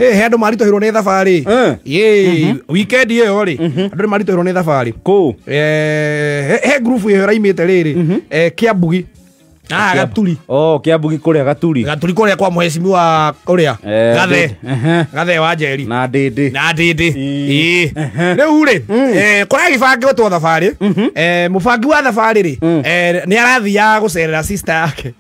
he andu maritohirwo ni thabari weekend iyo ri andu maritohirwo ni thabari ko he group iyo raimite riri Kiambugi Gaturi. Kiambugi kuria Gaturi. Gaturi kuria kwa muheshimiwa uria Gathe wa Njeri. Na Ndindi. Riu ri kuria gibangi gutwo thabari mubangi wa thabari ri ni arathia gucerera sister yake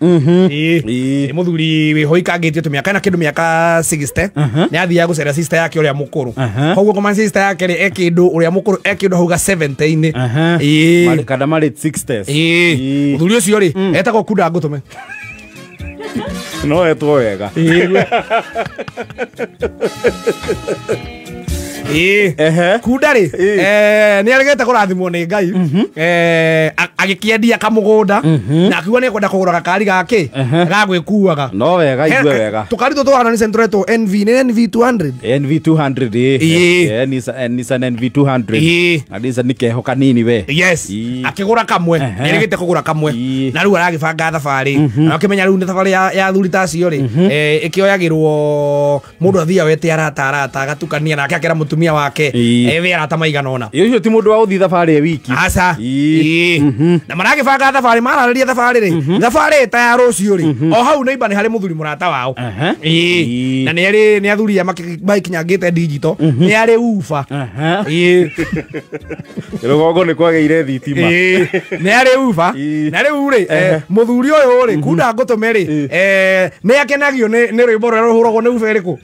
muthuri wihoikangitio tumiaka na kindu miaka 60 ni athia gucerera sister yake uria mukuru koguo kuma sister yake ri ekindu uria mukuru ekindu hauga 70 mali kada mali 60s muthuri ucio ri etagwo Kuda Ngutume. No etwo wega. Kuda ri ni aregete kurathimwo ni Ngai agikiendia kamugunda na akiuga ni kwenda kugura gakari gake gagwikuaga no wega igwe wega tukari tutwana ni centretwo NV200 Nissan NV200 na Nissan ni keho kanini we yes akigura kamwe ni aregete kugura kamwe na riu aragibanga thabari na ukimenya riu ni thabari ya thuri tacio ri ikioyagirwo mundu athia wete arata gatukania nake akera mutumia wake ewe arata maigana ona iyo ti mundu wa uthi thabari wiki asa na maragibanga thabari marariria thabari ri thabari ta ya rucio ri o hau neiba ni hari muthuri murata wao na ni athuria makinyangite digital ni ari ufa rugongo ni kwageire thitima ni ari ufa na riu ri muthuri uyu ri Kuda Ngutume ri ni akenagio ni rwimbo ruria ruhuragwo ni ufa iriku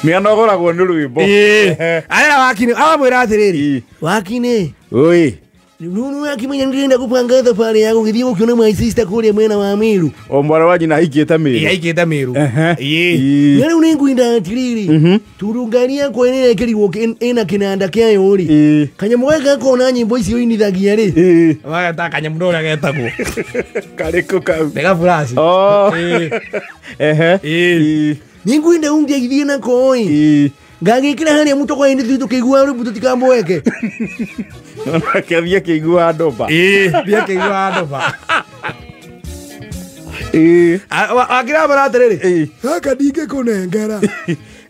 ni anogoragwo ni rwimbo arera wakini amwira atiriri wakini oi nunu akimenya ndirenda kupanga thabari yako githie ukiona my sister kuria mwena wa Miru o mwara waji na hikite Miru hikite Miru ngari uningwinda atiriri turungaria kwenera kiriwo ina kinanda kiayo ri kanyamu wega kona nyimbo icio inithagia ri wagata kanyamu ndora getagwo kariko kau mega flash ningwinda ungia githie na koi ngagikira haria mutoko indi thitu kigua rubu tutikambweke Kevia kigua ndoba bia kigua ndoba akira baraterere gaka dinge kunengera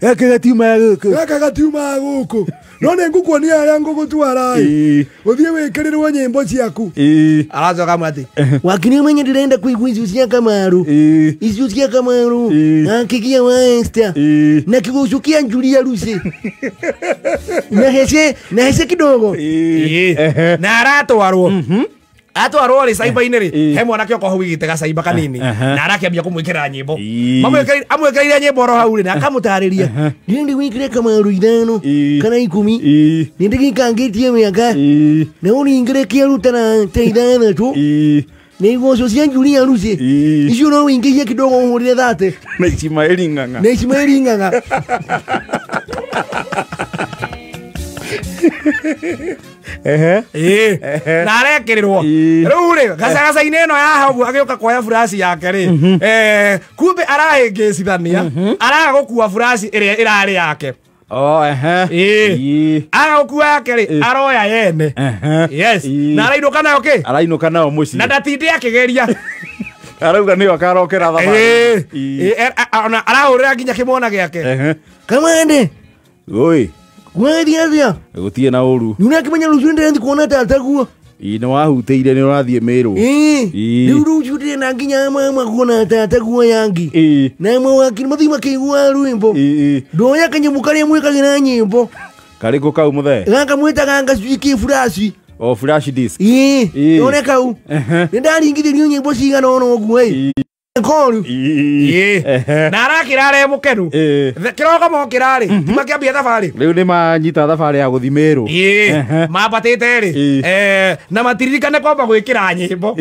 gaka gatiuma guku none nguku ni aya nguku twarai uthie wikirirwo nyimbo ciaku aracoka mati wakini umenye ndirenda kuigua icio cia Kamaru icio cia Kamaru akigia wa Esther na kigucukia Julia Lucy na hese kidogo na aratwarwo atwarwo ri saiba-ini ri he mwanake oko hau igitega saiba kanini na arakiambia kumwikira nyimbo amwikira nyimbo ro hau ri na akamutariria ndi wikire Kamaru 5 kana 10 ndi gikangitie miaka na uningire kiaruta na teithana tu ni gocio cia Julia Lucy icio no wingiye kidogo uhurire thate na Ismaili Ng'ang'a na arekirirwo riu ri gacagaca-ini ino ya hau agioka kuoya furashi yake ri kumbe arahingicithania araga gukua furashi iria irari yake aga gukua yake ri aroya yene yes na arainuka nayo ki arainuka nayo muci na ndatinde akigeria arauga ni wakarokera thabari arahurira nginya kimona giake kamande oi Gwathia gutie na uru nuna kimenya rucio ndendi kuona tata guo ino wahuteire ni urathie Miru ni rucio ndire na nginya mama kuona tata guo yangi na mwe wakini muthima kigua rwimbo ndoya kanyamu karia mwikagira nyimbo kariko kau muthe gaka mwitaga ngaciki furashi flash disk none kau nindaringithirio nyimbo cigana ono guo Koru na arakira are mukenu kiroko mokirari timakiambia thabari riu ni manyita thabari ya guthi Miru mabatite ri na matiririkane kwamba gwikira nyimbo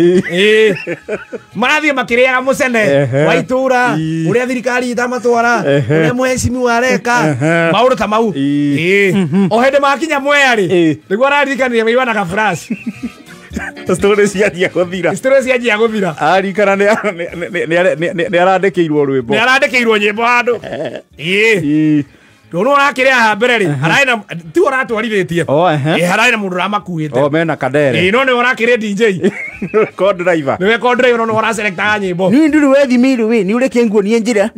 marathie makiriaga mucene wa itura uria thirikari itamatwara uria muheshimiwa areka maundu ta mau o hende makinya mweri niguo araririkania maiwana ka flash story ciathia guthira arikana ni arandikiirwo rwimbo nyimbo handu Ndono rakiria hambereri haraina ti oratwariretie haraina mundu ramakuite mena kadere no ne orakire DJ co-driver niwe co-driver no oraselecta nyimbo ni nduru we thimiru we ni ureke nguonie njira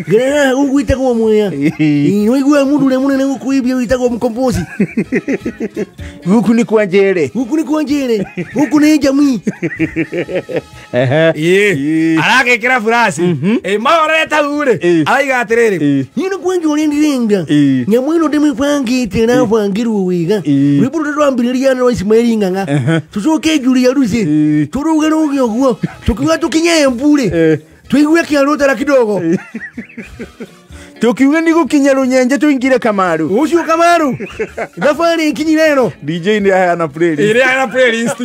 gerera ugwitagwo muya no igwe mundu le munene gukuibia witagwo mkompozi guku ni kwa njere guku ni jamii arakekera furasi maoreta ure araiga atiriri ni kwenje ulindiringa nyamwino ndimipangite na pangirwo wiga riburu rwambiriria no Ismaili nganga tucoke juri ya rusi turuge no gyo tukiwa tukinye mbure tuigwe kiarutara kidogo tukiwe ni gukinya runyenje tuingire Kamaru ucio Kamaru ndafari ikinyi rero DJ ni ana playlist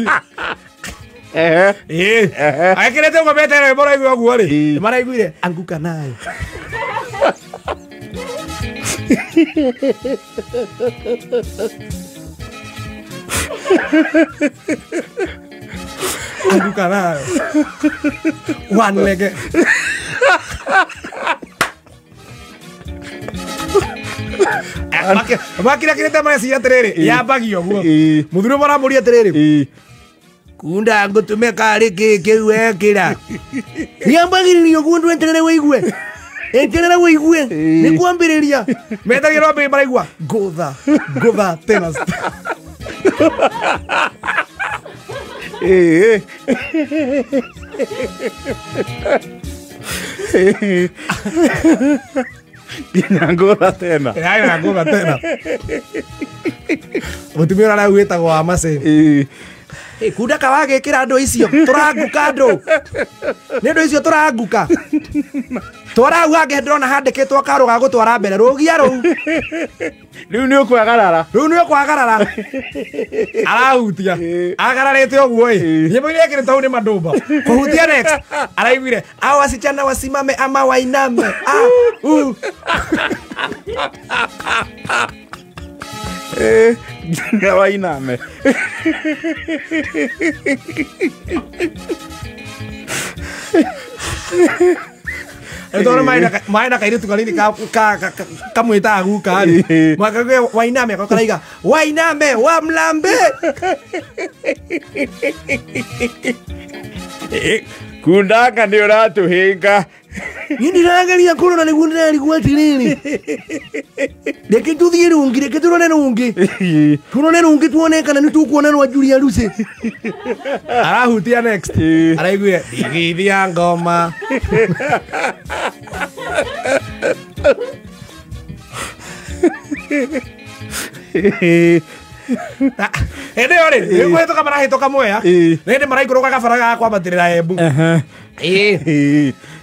akirete ngo betere bora igwe ogwore mara igwire anguka nayo anguka nayo one leg Makira kireta masi aterere ya bagio guo muthuro bara muri aterere kunda ngutume kari keke wekira yambagiririo kundu enterere weigwe ni kwambiriria metagirwo mbe baraigwa gotha tenas Ngora tena. Ya ngora tena. Mutumira na wetagwo amase. Kuda kawage kira ndo icio turaguka ndo. Nendo icio turaguka. Tora wage ndona handikitwo karo ga gutwara mbere rugia ru. Riu ni ukwagarara. Arahutia. Agararete ogwo nyimbo ile yake tauni madumba. Kuhutia next. Araigwire au wasichana wasimame ama wainame. Wainame. Entonces maina kairi tukalini kamwita aguka makagwe wainame akokaraiga wainame wa mlambe kundaka ni uratuhinga nindi rangalia korona ni gundira alikuwa tirini deke tuthie rungi deke turone rungi tuone kana ni tukuona no Julia Luce arahutia next araigwe igithia ngoma ende ore ni to kamera hito kamoya nende maraikuruka kabara kwa batirira ebu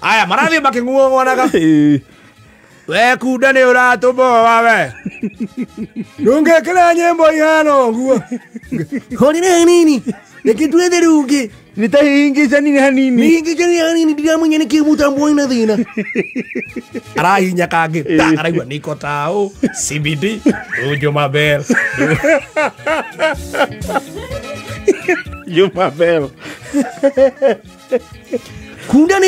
aya marathi making'uonaga we kuda ni uratuboa we ndungekera nyimbo ihano guo honire nini nikitwethe rungi nitahingica nini hanini ndiramenya niki mutambo ina thina arahinya kangi araigua niko tao CBD Juma Bell kunda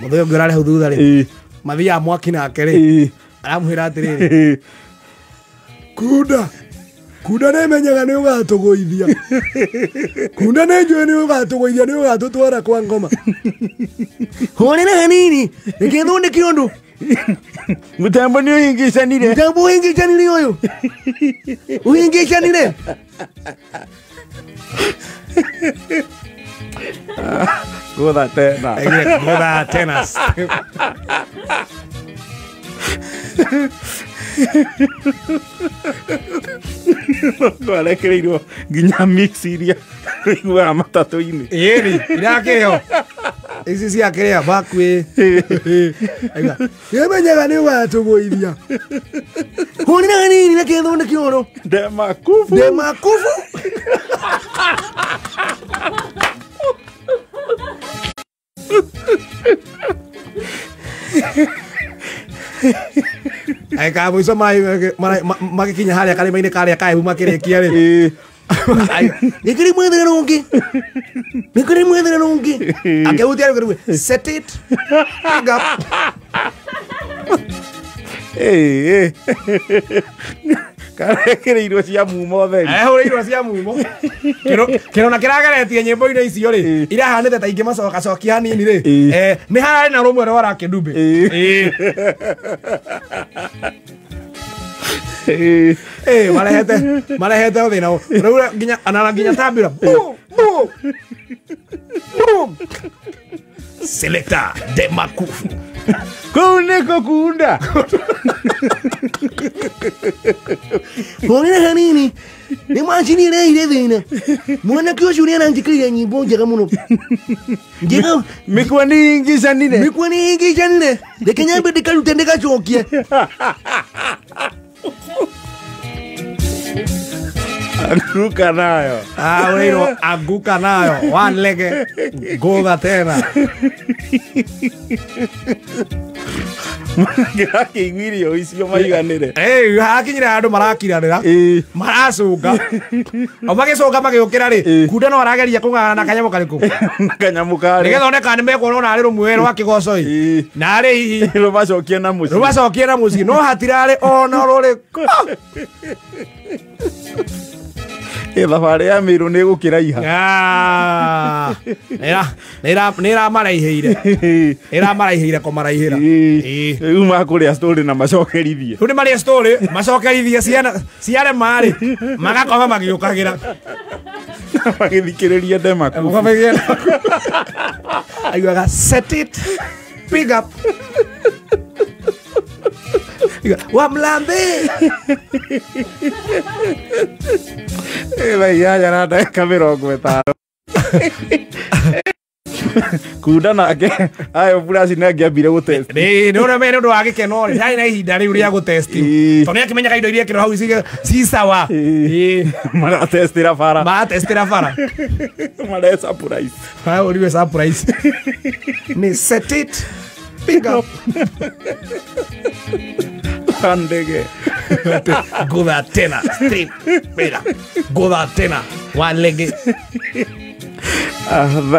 muthoyo ngirare hau thutha ri mathia mwaki nake ri aramuhira atiriri kunda nemenyaga ni ugatuguithia kunda nenjue ni ugatuguithia ni ugatutwara kwa ngoma honera hanini nikithunde kiondu mutambo ni uhingicanire uyu uhingicanire gotha tena Gwarekereirwo nginya mix iria igwa matatu-ini iri irakireo ici ciakĩrĩa bakwe nĩmenyaga nĩ ũgatũgũithia honera hanini na kethonde kĩoro ndemakubu eka mũico magĩkinya harĩa karĩma-inĩ karĩa kahehu makĩrĩkia rĩ nĩkĩrĩ mwethere nũngĩ akĩhutia rĩu set it big up karekereirwo cia mumo theri ehureirwo cia mumo kirona kirageretie nyimbo-ine icio ri irahanite ta ingi macoka coki hanini ri ni harari na rumwe rwa Kidube marehete uthina riu nginya tambira Selector de Makufu kuu niko kunda Hongera hanini ni machini ile thina mwana kio shuri ananjikira nyimbo njega muno njega mikwaningicanire reke nyambe ndikarute ndigacokie anguka nayo weiro anguka nayo wanlege goga tena Gakĩiguire icio maiganĩre hakinyire handu marakiranĩra maracunga o magĩcunga magĩũkĩra rĩ kunda no arageria kũng'ang'ana na kanyamũ karĩkũ nĩgetha one kana nĩmekuona ona arĩ rũmwe rwa kĩgoco narĩ rũmacokie na mũciĩ no hatirarĩ ona rũrĩkũ thabarĩ ya Mĩrũ nĩ ĩgũkĩraiha nĩ ĩramaraihĩire kũmaraihĩra rĩu makũrĩa story na macokerithie rĩu nĩ marĩa story macokerithie ciarema rĩ magakoma magĩũkagĩra magĩthikĩrĩria Demaku aiguaga set it big up Wamlambe Yaya na ndagĩka 50 kunda nake ayo burasi nĩangĩambire gũtest nĩona mene ũndũ wa gĩkeno rĩ harĩ na ihinda rĩu rĩa gũtest tondũ nĩakĩmenyaga indo iria kĩro hau ci sawa maratestĩra bara mare surprise ũriwe surprise nĩ set it big up ndege gũtha tena straight mira gũtha tena one leg